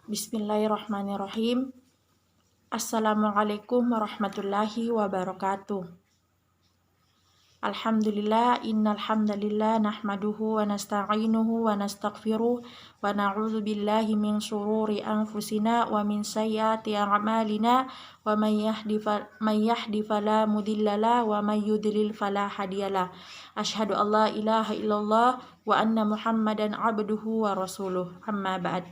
Bismillahirrahmanirrahim. Assalamualaikum warahmatullahi wabarakatuh. Alhamdulillah, innal hamdalillah nahmaduhu wa nasta'inuhu wa nastaghfiruh wa na'udzu billahi min shururi anfusina wa min sayyiati a'malina wa may yahdi fala mudhillalah wa may yudlil fala hadiyalah. Asyhadu an la ilaha illallah wa anna Muhammadan abduhu wa rasuluh. Amma ba'd.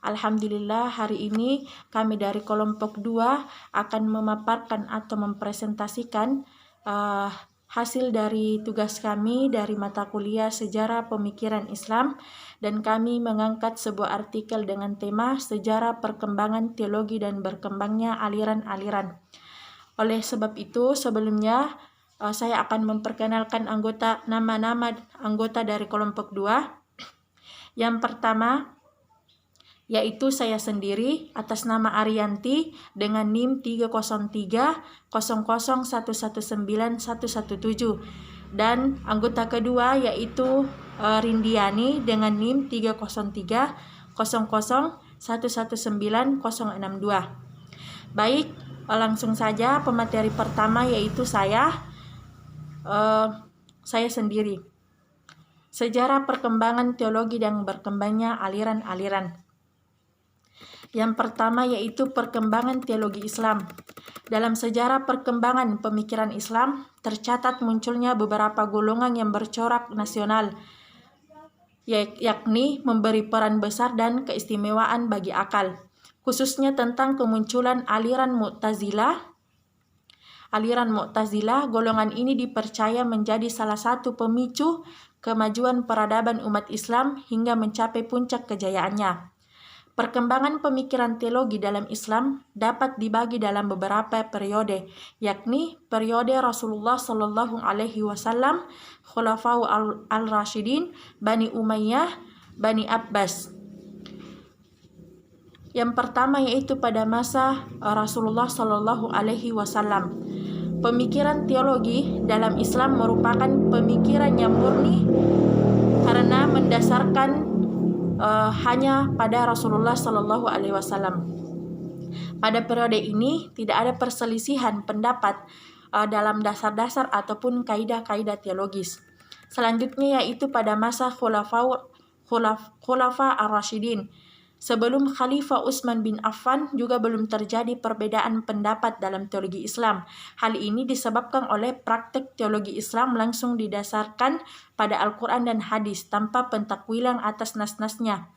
Alhamdulillah, hari ini kami dari kelompok 2 akan memaparkan atau mempresentasikan hasil dari tugas kami dari mata kuliah Sejarah Pemikiran Islam, dan kami mengangkat sebuah artikel dengan tema Sejarah Perkembangan Teologi dan Berkembangnya Aliran-aliran. Oleh sebab itu, sebelumnya saya akan memperkenalkan nama-nama anggota dari kelompok 2. Yang pertama yaitu saya sendiri atas nama Ariyanti dengan NIM 30300119117, dan anggota kedua yaitu Rindiani dengan NIM 30300119062. Baik, langsung saja pemateri pertama yaitu saya sendiri. Sejarah perkembangan teologi dan berkembangnya aliran-aliran. Yang pertama yaitu perkembangan teologi Islam. Dalam sejarah perkembangan pemikiran Islam, tercatat munculnya beberapa golongan yang bercorak nasional, yakni memberi peran besar dan keistimewaan bagi akal, khususnya tentang kemunculan aliran Mu'tazilah. Aliran Mu'tazilah, golongan ini dipercaya menjadi salah satu pemicu kemajuan peradaban umat Islam hingga mencapai puncak kejayaannya. Perkembangan pemikiran teologi dalam Islam dapat dibagi dalam beberapa periode, yakni periode Rasulullah Shallallahu Alaihi Wasallam, Khulafau al-Rashidin, Bani Umayyah, Bani Abbas. Yang pertama yaitu pada masa Rasulullah Shallallahu Alaihi Wasallam. Pemikiran teologi dalam Islam merupakan pemikiran yang murni karena mendasarkan hanya pada Rasulullah Shallallahu Alaihi Wasallam. Pada periode ini tidak ada perselisihan pendapat dalam dasar-dasar ataupun kaidah-kaidah teologis. Selanjutnya yaitu pada masa Khulafa ar-Rashidin. Sebelum Khalifah Utsman bin Affan juga belum terjadi perbedaan pendapat dalam teologi Islam. Hal ini disebabkan oleh praktek teologi Islam langsung didasarkan pada Al-Quran dan hadis tanpa pentakwilan atas nas-nasnya.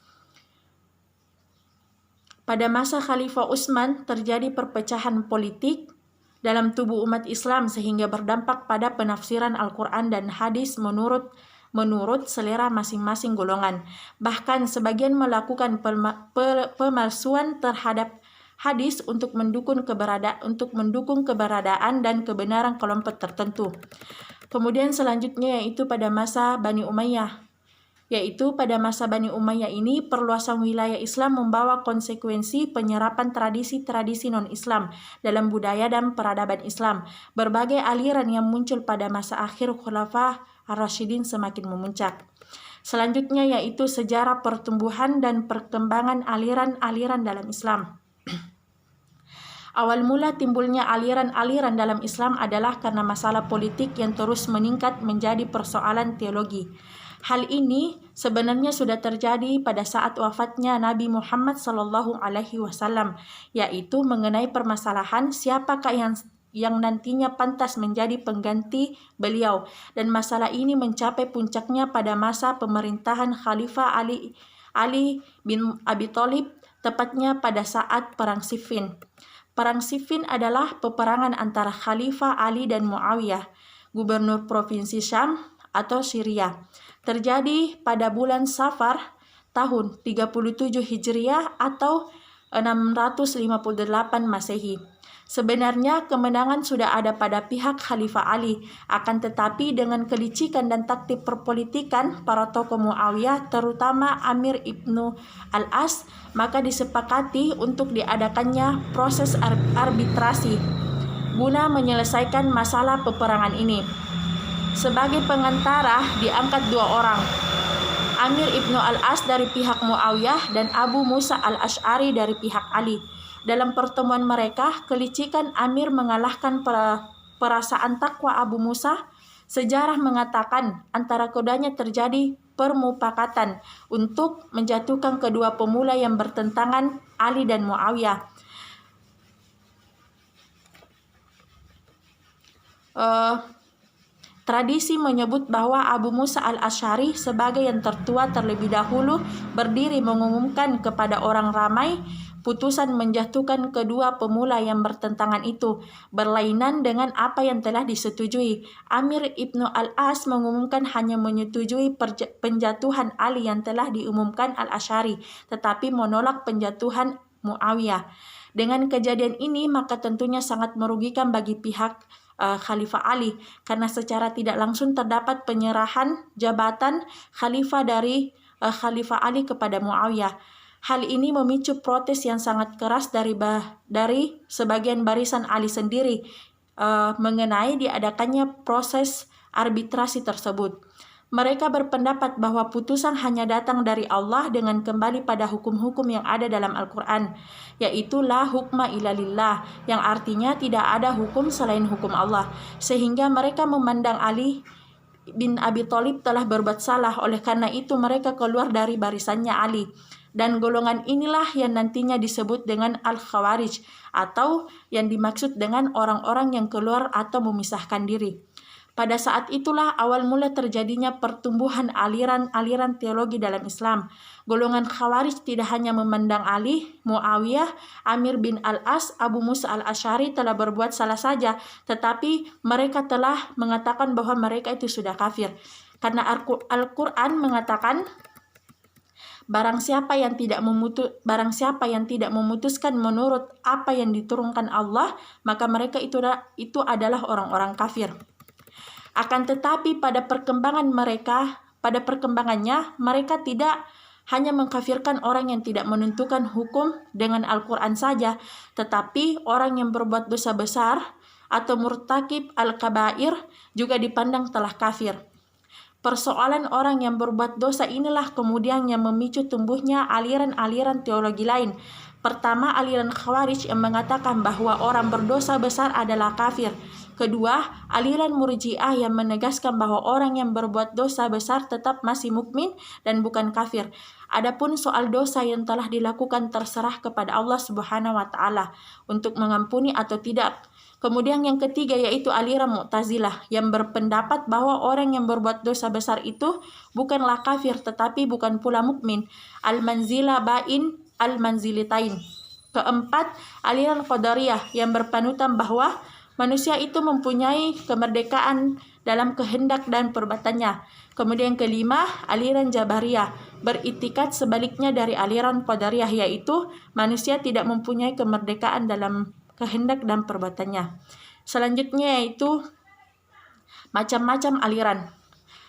Pada masa Khalifah Utsman terjadi perpecahan politik dalam tubuh umat Islam sehingga berdampak pada penafsiran Al-Quran dan hadis menurut selera masing-masing golongan. Bahkan sebagian melakukan pemalsuan terhadap hadis untuk mendukung keberadaan dan kebenaran kelompok tertentu. Kemudian selanjutnya yaitu pada masa Bani Umayyah. Pada masa Bani Umayyah ini, perluasan wilayah Islam membawa konsekuensi penyerapan tradisi-tradisi non-Islam dalam budaya dan peradaban Islam. Berbagai aliran yang muncul pada masa akhir Khulafa ar-Rashidin semakin memuncak. Selanjutnya yaitu sejarah pertumbuhan dan perkembangan aliran-aliran dalam Islam. Awal mula timbulnya aliran-aliran dalam Islam adalah karena masalah politik yang terus meningkat menjadi persoalan teologi. Hal ini sebenarnya sudah terjadi pada saat wafatnya Nabi Muhammad Sallallahu Alaihi Wasallam, yaitu mengenai permasalahan siapakah yang nantinya pantas menjadi pengganti beliau, dan masalah ini mencapai puncaknya pada masa pemerintahan Khalifah Ali bin Abi Thalib, tepatnya pada saat Perang Siffin. Perang Siffin adalah peperangan antara Khalifah Ali dan Muawiyah, gubernur provinsi Syam atau Syria. Terjadi pada bulan Safar tahun 37 Hijriah atau 658 Masehi. Sebenarnya kemenangan sudah ada pada pihak Khalifah Ali, akan tetapi dengan kelicikan dan taktik perpolitikan para tokoh Muawiyah, terutama Amir Ibnu Al-As, maka disepakati untuk diadakannya proses arbitrasi guna menyelesaikan masalah peperangan ini. Sebagai pengantara diangkat 2 orang, Amir ibnu al-As dari pihak Muawiyah, dan Abu Musa al-Ash'ari dari pihak Ali. Dalam pertemuan mereka, kelicikan Amir mengalahkan perasaan takwa Abu Musa. Sejarah mengatakan antara keduanya terjadi permupakatan untuk menjatuhkan kedua pemuda yang bertentangan, Ali dan Muawiyah. Tradisi menyebut bahwa Abu Musa al-Asy'ari sebagai yang tertua terlebih dahulu berdiri mengumumkan kepada orang ramai putusan menjatuhkan kedua pemula yang bertentangan itu, berlainan dengan apa yang telah disetujui. Amir ibnu al-As mengumumkan hanya menyetujui penjatuhan Ali yang telah diumumkan al-Asy'ari, tetapi menolak penjatuhan Muawiyah. Dengan kejadian ini, maka tentunya sangat merugikan bagi pihak Khalifah Ali, karena secara tidak langsung terdapat penyerahan jabatan khalifah dari Khalifah Ali kepada Muawiyah. Hal ini memicu protes yang sangat keras dari sebagian barisan Ali sendiri mengenai diadakannya proses arbitrasi tersebut. Mereka berpendapat bahwa putusan hanya datang dari Allah dengan kembali pada hukum-hukum yang ada dalam Al-Quran, yaitu la hukma illa lillah, yang artinya tidak ada hukum selain hukum Allah. Sehingga mereka memandang Ali bin Abi Thalib telah berbuat salah, oleh karena itu mereka keluar dari barisannya Ali. Dan golongan inilah yang nantinya disebut dengan Al-Khawarij, atau yang dimaksud dengan orang-orang yang keluar atau memisahkan diri. Pada saat itulah awal mula terjadinya pertumbuhan aliran-aliran teologi dalam Islam. Golongan Khawarij tidak hanya memandang Ali, Muawiyah, Amir bin al-As, Abu Musa al-Asy'ari telah berbuat salah saja, tetapi mereka telah mengatakan bahwa mereka itu sudah kafir. Karena Al-Quran mengatakan, Barang siapa yang tidak memutuskan menurut apa yang diturunkan Allah, maka mereka itu adalah orang-orang kafir. Akan tetapi pada perkembangannya mereka tidak hanya mengkafirkan orang yang tidak menentukan hukum dengan Al-Quran saja, tetapi orang yang berbuat dosa besar atau murtakib al-kabair juga dipandang telah kafir. Persoalan orang yang berbuat dosa inilah kemudian yang memicu tumbuhnya aliran-aliran teologi lain. Pertama, aliran Khawarij yang mengatakan bahwa orang berdosa besar adalah kafir. Kedua, aliran Murji'ah yang menegaskan bahwa orang yang berbuat dosa besar tetap masih mukmin dan bukan kafir. Adapun soal dosa yang telah dilakukan terserah kepada Allah Subhanahu wa taala untuk mengampuni atau tidak. Kemudian yang ketiga yaitu aliran Mu'tazilah yang berpendapat bahwa orang yang berbuat dosa besar itu bukanlah kafir tetapi bukan pula mukmin. Al-manzila bain al-manzilitain. Keempat, aliran Qadariyah yang berpanutan bahwa manusia itu mempunyai kemerdekaan dalam kehendak dan perbuatannya. Kemudian kelima, aliran Jabariyah beriktikad sebaliknya dari aliran Qadariyah, yaitu manusia tidak mempunyai kemerdekaan dalam kehendak dan perbuatannya. Selanjutnya yaitu macam-macam aliran,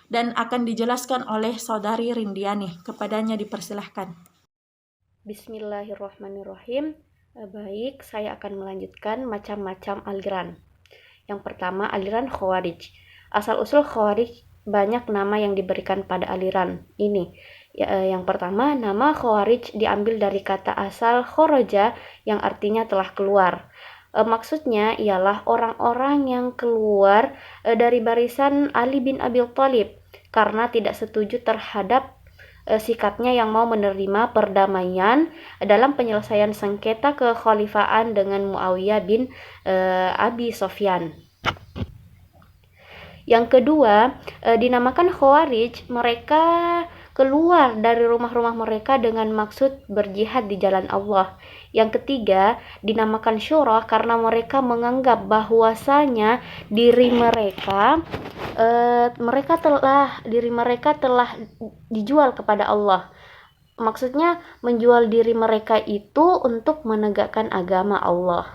dan akan dijelaskan oleh Saudari Rindiani. Kepadanya dipersilahkan. Bismillahirrahmanirrahim. Baik, saya akan melanjutkan macam-macam aliran. Yang pertama, aliran Khawarij. Asal-usul Khawarij banyak nama yang diberikan pada aliran ini. Yang pertama, nama Khawarij diambil dari kata asal kharaja yang artinya telah keluar. Maksudnya ialah orang-orang yang keluar dari barisan Ali bin Abi Thalib karena tidak setuju terhadap sikapnya yang mau menerima perdamaian dalam penyelesaian sengketa kekhalifahan dengan Muawiyah bin Abi Sufyan. Yang kedua, dinamakan Khawarij, mereka keluar dari rumah-rumah mereka dengan maksud berjihad di jalan Allah. Yang ketiga, dinamakan Syura karena mereka menganggap bahwasanya diri mereka telah dijual kepada Allah. Maksudnya menjual diri mereka itu untuk menegakkan agama Allah.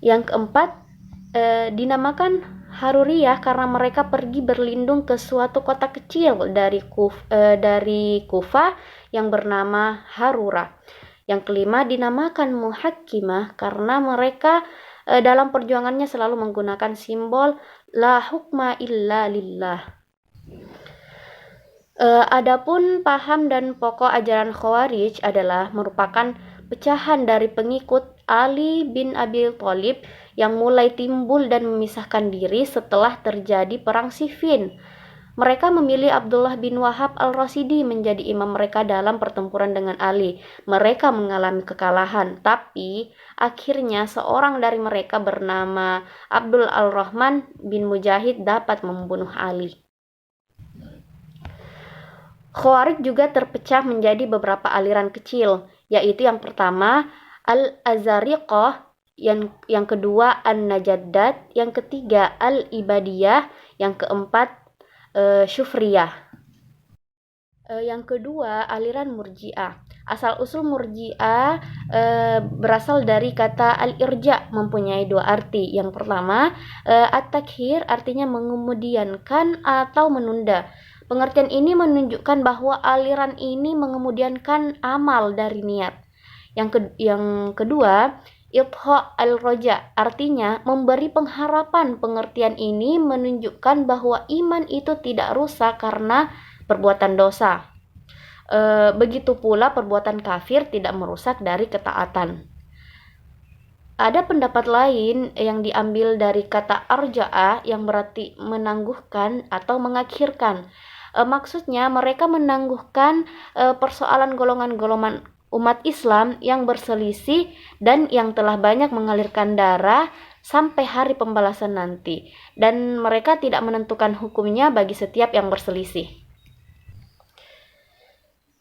Yang keempat, dinamakan Haruriyah karena mereka pergi berlindung ke suatu kota kecil dari Kufah yang bernama Harura. Yang kelima, dinamakan Muhakkimah karena mereka dalam perjuangannya selalu menggunakan simbol la hukma illa lillah. Adapun paham dan pokok ajaran Khawarij adalah merupakan pecahan dari pengikut Ali bin Abi Thalib yang mulai timbul dan memisahkan diri setelah terjadi perang Siffin. Mereka memilih Abdullah bin Wahab al-Rasidi menjadi imam mereka dalam pertempuran dengan Ali. Mereka mengalami kekalahan, tapi akhirnya seorang dari mereka bernama Abdul al-Rahman bin Mujahid dapat membunuh Ali. Khawarij juga terpecah menjadi beberapa aliran kecil, yaitu yang pertama Al-Azariqah, yang kedua An-Najaddat, yang ketiga Al-Ibadiyah, yang keempat Syufriyah. Yang kedua aliran Murji'ah. Asal-usul Murji'ah berasal dari kata al-irja, mempunyai dua arti. Yang pertama, at-takhir artinya mengemudiankan atau menunda. Pengertian ini menunjukkan bahwa aliran ini mengemudiankan amal dari niat. Yang kedua, Ibha al-roja artinya memberi pengharapan. Pengertian ini menunjukkan bahwa iman itu tidak rusak karena perbuatan dosa. Begitu pula perbuatan kafir tidak merusak dari ketaatan. Ada pendapat lain yang diambil dari kata arja'a yang berarti menangguhkan atau mengakhirkan. Maksudnya mereka menangguhkan persoalan golongan-golongan umat Islam yang berselisih dan yang telah banyak mengalirkan darah sampai hari pembalasan nanti, dan mereka tidak menentukan hukumnya bagi setiap yang berselisih.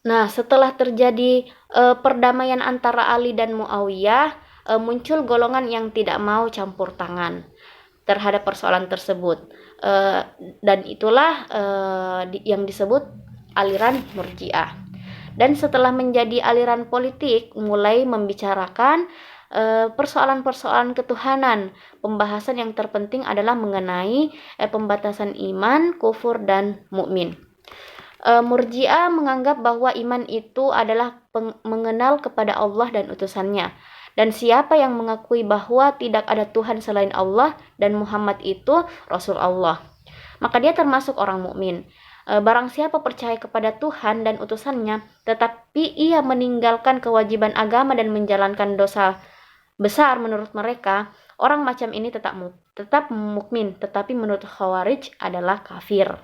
Nah, setelah terjadi perdamaian antara Ali dan Muawiyah, muncul golongan yang tidak mau campur tangan terhadap persoalan tersebut, dan itulah yang disebut aliran Murji'ah. Dan setelah menjadi aliran politik, mulai membicarakan persoalan-persoalan ketuhanan. Pembahasan yang terpenting adalah mengenai pembatasan iman, kufur, dan mukmin. Murji'ah menganggap bahwa iman itu adalah mengenal kepada Allah dan utusannya. Dan siapa yang mengakui bahwa tidak ada Tuhan selain Allah dan Muhammad itu Rasul Allah, maka dia termasuk orang mukmin. Barang siapa percaya kepada Tuhan dan utusannya, tetapi ia meninggalkan kewajiban agama dan menjalankan dosa besar menurut mereka, orang macam ini tetap mukmin, tetapi menurut Khawarij adalah kafir.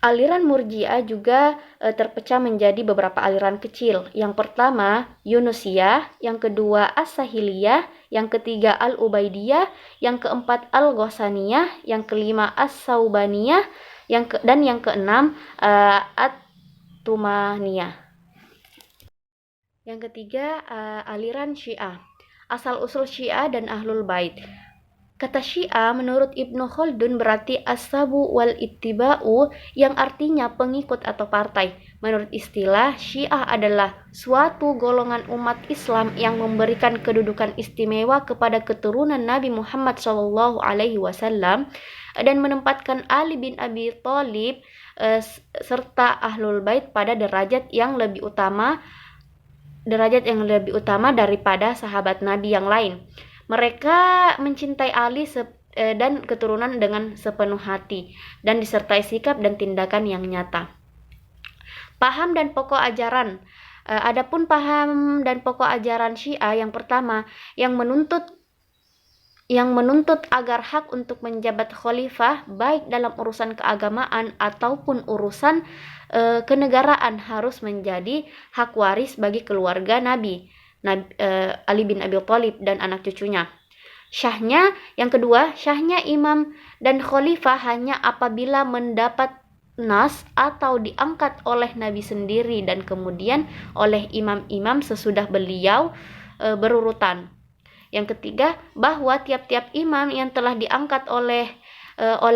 Aliran Murji'ah juga terpecah menjadi beberapa aliran kecil. Yang pertama, Yunusiyah, yang kedua As-Sahiliyah, yang ketiga Al-Ubaidiyah, yang keempat Al-Ghasaniyah, yang kelima As-Saubaniyah, dan yang keenam At-Tumaniyah. Yang ketiga, aliran Syiah. Asal-usul Syiah dan Ahlul Bait. Kata Syiah menurut Ibnu Khaldun berarti as-sabu wal ittiba'u, yang artinya pengikut atau partai. Menurut istilah, Syiah adalah suatu golongan umat Islam yang memberikan kedudukan istimewa kepada keturunan Nabi Muhammad SAW dan menempatkan Ali bin Abi Thalib serta Ahlul Bait pada derajat yang lebih utama daripada sahabat Nabi yang lain. Mereka mencintai Ali dan keturunan dengan sepenuh hati dan disertai sikap dan tindakan yang nyata. Paham dan pokok ajaran. Adapun paham dan pokok ajaran Syiah yang pertama, yang menuntut agar hak untuk menjabat khalifah baik dalam urusan keagamaan ataupun urusan kenegaraan harus menjadi hak waris bagi keluarga Nabi Ali bin Abi Thalib dan anak cucunya. Syahnya, yang kedua, syahnya imam dan khalifah hanya apabila mendapat nas atau diangkat oleh Nabi sendiri dan kemudian oleh imam-imam sesudah beliau berurutan. Yang ketiga, bahwa tiap-tiap imam yang telah diangkat oleh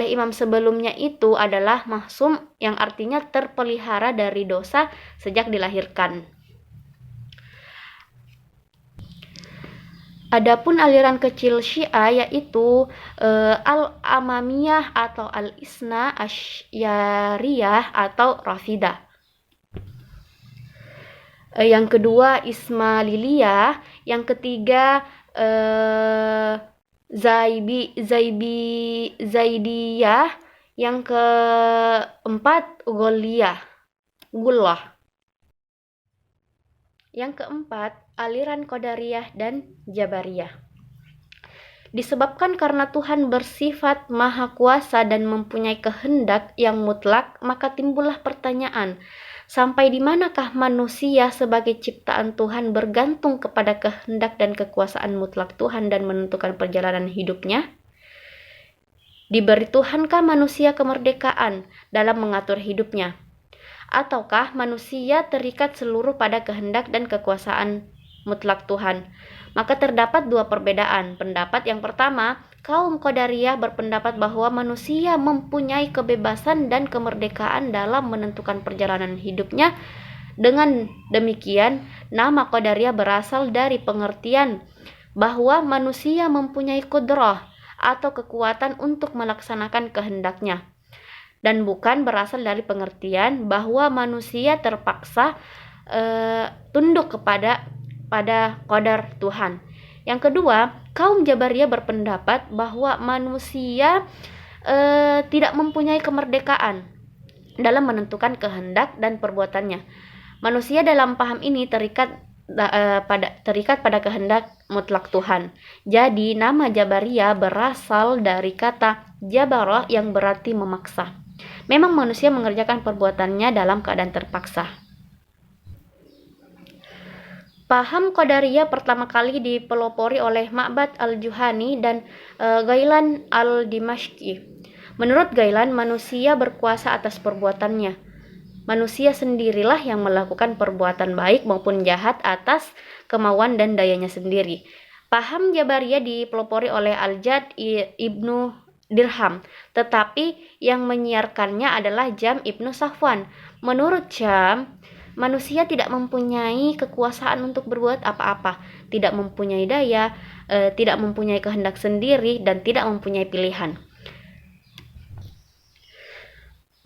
imam sebelumnya itu adalah maksum, yang artinya terpelihara dari dosa sejak dilahirkan. Adapun aliran kecil Syiah yaitu Al-Amamiyah atau Al-Isna Asyariyah atau Rafidah. Yang kedua Ismailiyah, yang ketiga Zaidiyah, Yang keempat, Gullah. Yang keempat, aliran Qadariyah dan Jabariyah. Disebabkan karena Tuhan bersifat maha kuasa dan mempunyai kehendak yang mutlak, maka timbullah pertanyaan, sampai di manakah manusia sebagai ciptaan Tuhan bergantung kepada kehendak dan kekuasaan mutlak Tuhan dan menentukan perjalanan hidupnya? Diberi Tuhankah manusia kemerdekaan dalam mengatur hidupnya? Ataukah manusia terikat seluruh pada kehendak dan kekuasaan mutlak Tuhan? Maka terdapat dua perbedaan pendapat. Yang pertama, kaum Qadariyah berpendapat bahwa manusia mempunyai kebebasan dan kemerdekaan dalam menentukan perjalanan hidupnya. Dengan demikian, nama Qadariyah berasal dari pengertian bahwa manusia mempunyai kudrah atau kekuatan untuk melaksanakan kehendaknya, dan bukan berasal dari pengertian bahwa manusia terpaksa tunduk pada qadar Tuhan. Yang kedua, kaum Jabariyah berpendapat bahwa manusia tidak mempunyai kemerdekaan dalam menentukan kehendak dan perbuatannya. Manusia dalam paham ini terikat pada kehendak mutlak Tuhan. Jadi nama Jabariyah berasal dari kata jabara yang berarti memaksa. Memang manusia mengerjakan perbuatannya dalam keadaan terpaksa. Paham Qadariyah pertama kali dipelopori oleh Ma'bad al-Juhani dan Ghailan al-Dimashqi. Menurut Ghailan, manusia berkuasa atas perbuatannya. Manusia sendirilah yang melakukan perbuatan baik maupun jahat atas kemauan dan dayanya sendiri. Paham Jabariyah dipelopori oleh Al-Jad ibnu Dirham, tetapi yang menyiarkannya adalah Jam ibnu Safwan. Menurut Jam, manusia tidak mempunyai kekuasaan untuk berbuat apa-apa, tidak mempunyai daya, tidak mempunyai kehendak sendiri, dan tidak mempunyai pilihan.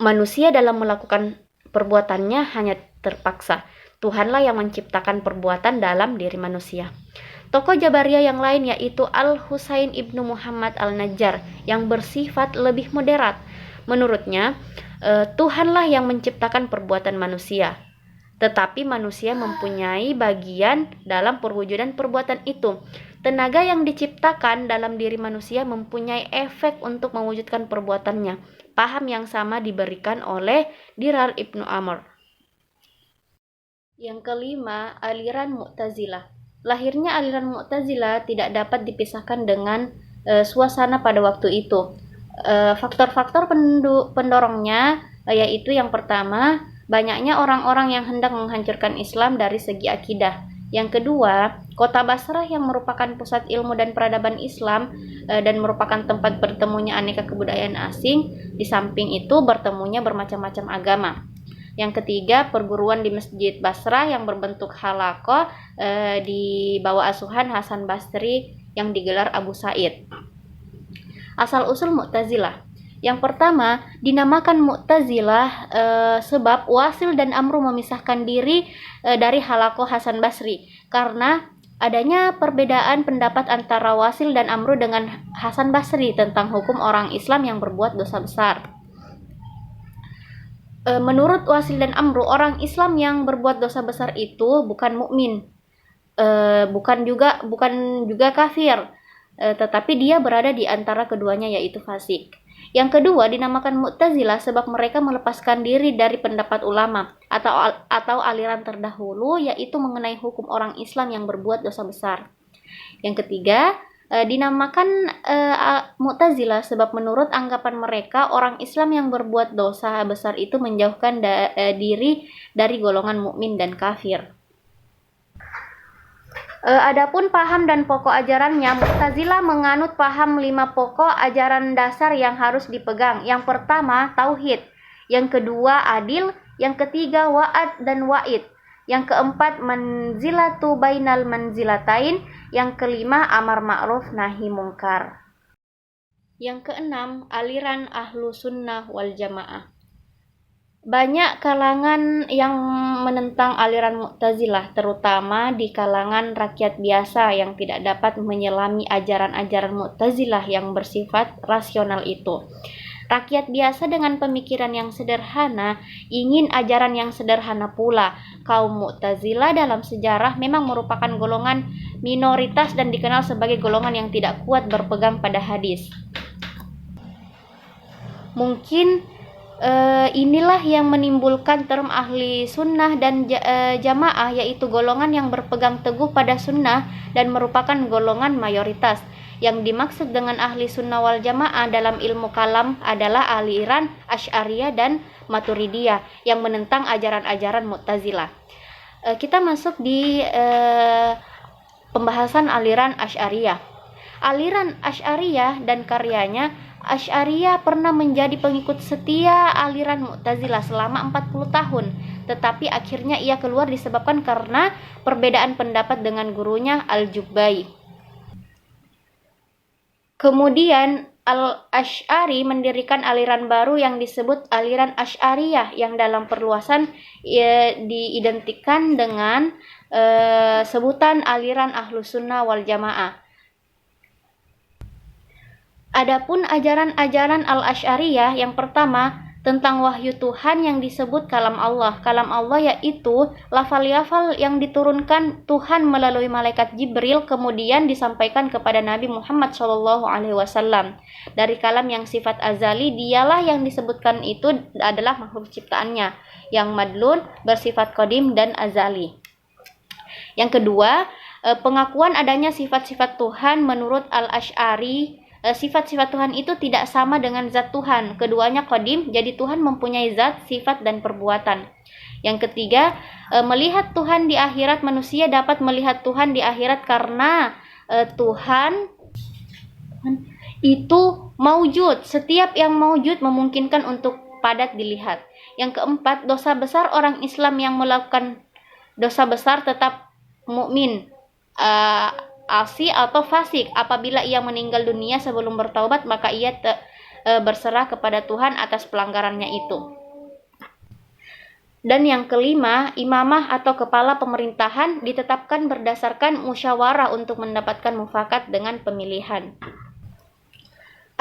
Manusia dalam melakukan perbuatannya hanya terpaksa. Tuhanlah yang menciptakan perbuatan dalam diri manusia. Tokoh Jabariyah yang lain yaitu Al-Husain ibnu Muhammad al-Najjar yang bersifat lebih moderat. Menurutnya, Tuhanlah yang menciptakan perbuatan manusia, tetapi manusia mempunyai bagian dalam perwujudan perbuatan itu. Tenaga yang diciptakan dalam diri manusia mempunyai efek untuk mewujudkan perbuatannya. Paham yang sama diberikan oleh Dirar ibnu Amr. Yang kelima, aliran Mu'tazilah. Lahirnya aliran Mu'tazilah tidak dapat dipisahkan dengan suasana pada waktu itu. Faktor-faktor pendorongnya yaitu yang pertama, banyaknya orang-orang yang hendak menghancurkan Islam dari segi akidah. Yang kedua, kota Basrah yang merupakan pusat ilmu dan peradaban Islam dan merupakan tempat bertemunya aneka kebudayaan asing. Di samping itu bertemunya bermacam-macam agama. Yang ketiga, perguruan di Masjid Basrah yang berbentuk halaqah di bawah asuhan Hasan Basri yang digelar Abu Said. Asal-usul Mu'tazilah. Yang pertama, dinamakan Mu'tazilah sebab Wasil dan Amru memisahkan diri dari halaqah Hasan Basri karena adanya perbedaan pendapat antara Wasil dan Amru dengan Hasan Basri tentang hukum orang Islam yang berbuat dosa besar. Menurut Wasil dan Amru, orang Islam yang berbuat dosa besar itu bukan mukmin, bukan juga kafir, tetapi dia berada di antara keduanya yaitu fasik. Yang kedua, dinamakan Mu'tazilah sebab mereka melepaskan diri dari pendapat ulama atau aliran terdahulu yaitu mengenai hukum orang Islam yang berbuat dosa besar. Yang ketiga, dinamakan Mu'tazilah sebab menurut anggapan mereka orang Islam yang berbuat dosa besar itu menjauhkan diri dari golongan mukmin dan kafir. Adapun paham dan pokok ajarannya, Mu'tazilah menganut paham 5 pokok ajaran dasar yang harus dipegang. Yang pertama, tauhid. Yang kedua, adil. Yang ketiga, wa'ad dan wa'id. Yang keempat, manzilatu bainal manzilatain. Yang kelima, amar ma'ruf nahi mungkar. Yang keenam, aliran ahlu sunnah wal jamaah. Banyak kalangan yang menentang aliran Mu'tazilah, terutama di kalangan rakyat biasa yang tidak dapat menyelami ajaran-ajaran Mu'tazilah yang bersifat rasional itu. Rakyat biasa dengan pemikiran yang sederhana ingin ajaran yang sederhana pula. Kaum Mu'tazilah dalam sejarah memang merupakan golongan minoritas dan dikenal sebagai golongan yang tidak kuat berpegang pada hadis. Mungkin inilah yang menimbulkan term ahli sunnah dan jamaah, yaitu golongan yang berpegang teguh pada sunnah dan merupakan golongan mayoritas. Yang dimaksud dengan ahli sunnah wal jamaah dalam ilmu kalam adalah aliran Asy'ariyah dan Maturidiyah yang menentang ajaran-ajaran Mu'tazilah. Kita masuk di pembahasan aliran Asy'ariyah. Aliran Asy'ariyah dan karyanya. Asy'ariyah pernah menjadi pengikut setia aliran Mu'tazilah selama 40 tahun, tetapi akhirnya ia keluar disebabkan karena perbedaan pendapat dengan gurunya Al-Jubbai. Kemudian Al-Asy'ari mendirikan aliran baru yang disebut aliran Asy'ariyah yang dalam perluasan diidentikan dengan sebutan aliran Ahlus Sunnah wal Jamaah. Adapun ajaran-ajaran Al-Asy'ariyah yang pertama tentang wahyu Tuhan yang disebut kalam Allah. Kalam Allah yaitu lafal-lafal yang diturunkan Tuhan melalui malaikat Jibril kemudian disampaikan kepada Nabi Muhammad SAW. Dari kalam yang sifat azali, dialah yang disebutkan itu adalah makhluk ciptaannya yang madlun, bersifat qadim dan azali. Yang kedua, pengakuan adanya sifat-sifat Tuhan menurut Al-Asy'ari. Sifat-sifat Tuhan itu tidak sama dengan zat Tuhan. Keduanya qadim, jadi Tuhan mempunyai zat, sifat, dan perbuatan. Yang ketiga, melihat Tuhan di akhirat. Manusia dapat melihat Tuhan di akhirat karena Tuhan itu maujud. Setiap yang maujud memungkinkan untuk padat dilihat. Yang keempat, dosa besar orang Islam yang melakukan dosa besar tetap mukmin, asi atau fasik. Apabila ia meninggal dunia sebelum bertaubat, maka ia berserah kepada Tuhan atas pelanggarannya itu. Dan yang kelima, imamah atau kepala pemerintahan ditetapkan berdasarkan musyawarah untuk mendapatkan mufakat dengan pemilihan.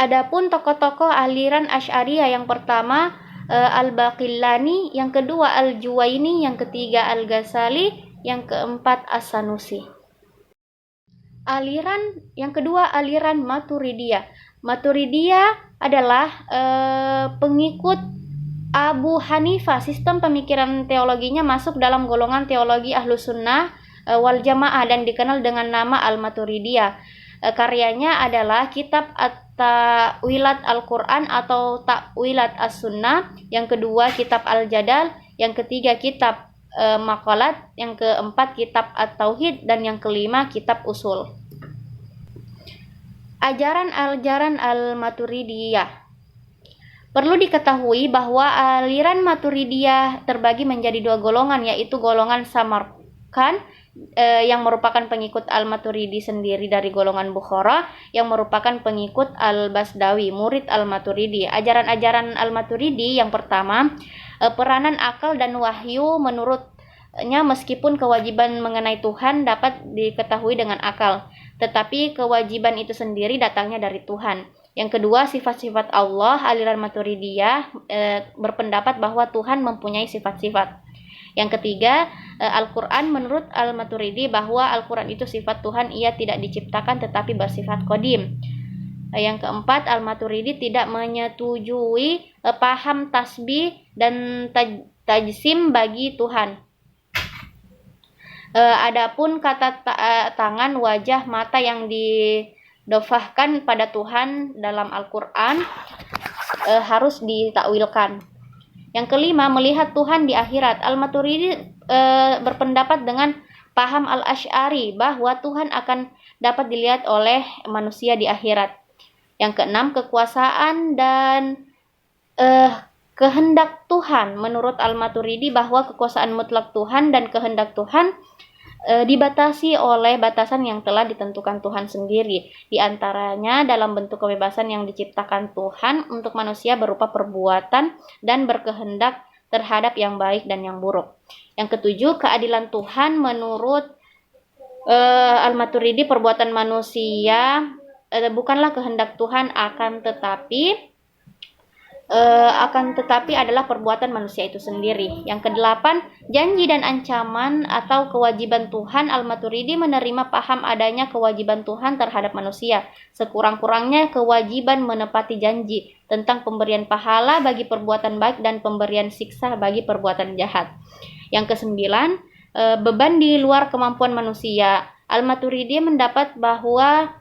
Adapun tokoh-tokoh aliran Asy'ariyah, yang pertama Al-Baqillani, yang kedua Al-Juwaini, yang ketiga Al-Ghazali, yang keempat As-Sanusi. Aliran yang kedua, aliran Maturidiyah. Maturidiyah adalah pengikut Abu Hanifah. Sistem pemikiran teologinya masuk dalam golongan teologi Ahlus Sunnah wal Jamaah dan dikenal dengan nama Al-Maturidiyah. Karyanya adalah kitab At-Ta'wilat Al-Quran atau Ta'wilat As-Sunnah. Yang kedua kitab Al-Jadal. Yang ketiga kitab Maqalat, yang keempat kitab At-Tauhid, dan yang kelima kitab Usul. Ajaran Al-Maturidiyah. Perlu diketahui bahwa aliran Maturidiyah terbagi menjadi dua golongan, yaitu golongan Samarkand yang merupakan pengikut Al-Maturidi sendiri dari golongan Bukhara, yang merupakan pengikut Al-Basdawi, murid Al-Maturidi. Ajaran-ajaran Al-Maturidi yang pertama, peranan akal dan wahyu. Menurutnya meskipun kewajiban mengenai Tuhan dapat diketahui dengan akal, tetapi kewajiban itu sendiri datangnya dari Tuhan. Yang kedua, sifat-sifat Allah. Aliran Maturidiyah berpendapat bahwa Tuhan mempunyai sifat-sifat. Yang ketiga, Al-Quran. Menurut Al-Maturidi bahwa Al-Quran itu sifat Tuhan, ia tidak diciptakan tetapi bersifat qadim. Yang keempat, Al-Maturidi tidak menyetujui paham tasbih dan tajsim bagi Tuhan. Adapun kata tangan, wajah, mata yang didofahkan pada Tuhan dalam Al-Quran harus ditakwilkan. Yang kelima, melihat Tuhan di akhirat. Al-Maturidi berpendapat dengan paham Al-Asy'ari bahwa Tuhan akan dapat dilihat oleh manusia di akhirat. Yang keenam, kekuasaan dan kehendak Tuhan. Menurut Al-Maturidi bahwa kekuasaan mutlak Tuhan dan kehendak Tuhan dibatasi oleh batasan yang telah ditentukan Tuhan sendiri. Di antaranya dalam bentuk kebebasan yang diciptakan Tuhan untuk manusia berupa perbuatan dan berkehendak terhadap yang baik dan yang buruk. Yang ketujuh, keadilan Tuhan. Menurut Al-Maturidi perbuatan manusia bukanlah kehendak Tuhan, akan tetapi akan tetapi adalah perbuatan manusia itu sendiri. Yang kedelapan, janji dan ancaman atau kewajiban Tuhan. Al-Maturidi menerima paham adanya kewajiban Tuhan terhadap manusia, sekurang-kurangnya kewajiban menepati janji tentang pemberian pahala bagi perbuatan baik dan pemberian siksa bagi perbuatan jahat. Yang kesembilan, beban di luar kemampuan manusia. Al-Maturidi mendapat bahwa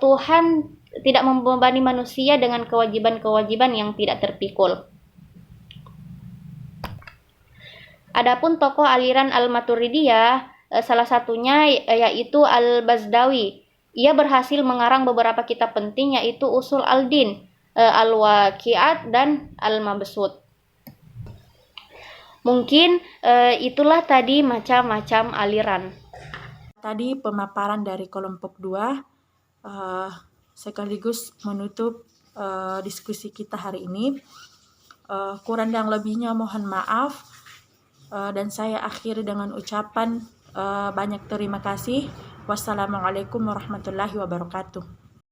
Tuhan tidak membebani manusia dengan kewajiban-kewajiban yang tidak terpikul. Adapun tokoh aliran Al-Maturidiyah, salah satunya yaitu Al-Bazdawi. Ia berhasil mengarang beberapa kitab penting yaitu Usul Al-Din, Al-Waqi'at, dan Al-Mabsut. Mungkin itulah tadi macam-macam aliran. Tadi pemaparan dari kelompok 2 sekaligus menutup diskusi kita hari ini. Kurang dan lebihnya mohon maaf, dan saya akhiri dengan ucapan banyak terima kasih. Wassalamualaikum warahmatullahi wabarakatuh.